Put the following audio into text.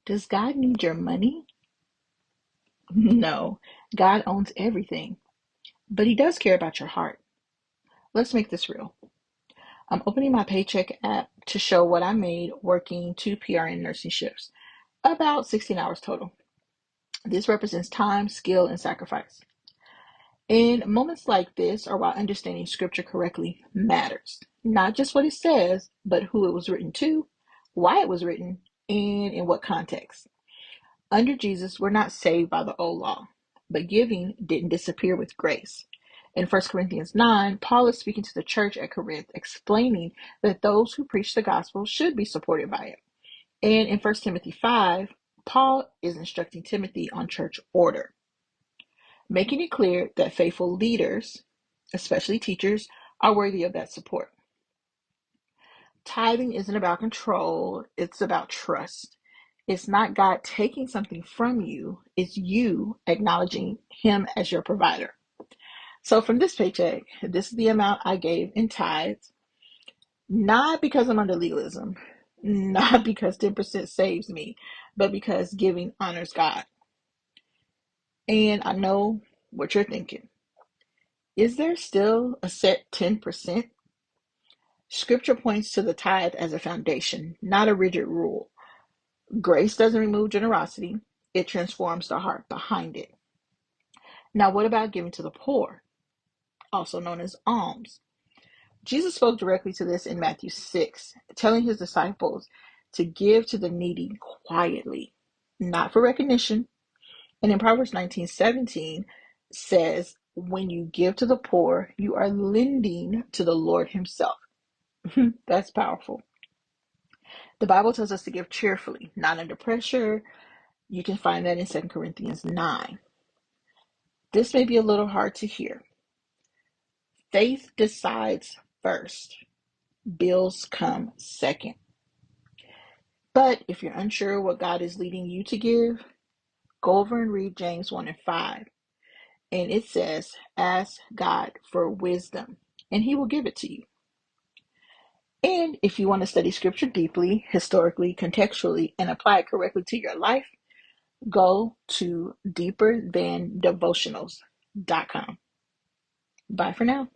Does God need your money? No, God owns everything, but He does care about your heart. Let's make this real. I'm opening my paycheck app to show what I made working 2 PRN nursing shifts, about 16 hours total. This represents time, skill, and sacrifice. In moments like this are why understanding scripture correctly matters. Not just what it says, but who it was written to, why it was written, and in what context. Under Jesus, we're not saved by the old law, but giving didn't disappear with grace. In 1 Corinthians 9, Paul is speaking to the church at Corinth, explaining that those who preach the gospel should be supported by it. And in 1 Timothy 5, Paul is instructing Timothy on church order, making it clear that faithful leaders, especially teachers, are worthy of that support. Tithing isn't about control, it's about trust. It's not God taking something from you, it's you acknowledging Him as your provider. So from this paycheck, this is the amount I gave in tithes, not because I'm under legalism, not because 10% saves me, but because giving honors God. And I know what you're thinking. Is there still a set 10%? Scripture points to the tithe as a foundation, not a rigid rule. Grace doesn't remove generosity, it transforms the heart behind it. Now, what about giving to the poor, also known as alms? Jesus spoke directly to this in Matthew 6, telling his disciples to give to the needy quietly, not for recognition. And in Proverbs 19:17 says, when you give to the poor, you are lending to the Lord Himself. That's powerful. The Bible tells us to give cheerfully, not under pressure. You can find that in 2 Corinthians 9. This may be a little hard to hear. Faith decides first. Bills come second. But if you're unsure what God is leading you to give, go over and read James 1 and 5. And it says, ask God for wisdom, and He will give it to you. And if you want to study scripture deeply, historically, contextually, and apply it correctly to your life, go to deeperthandevotionals.com. Bye for now.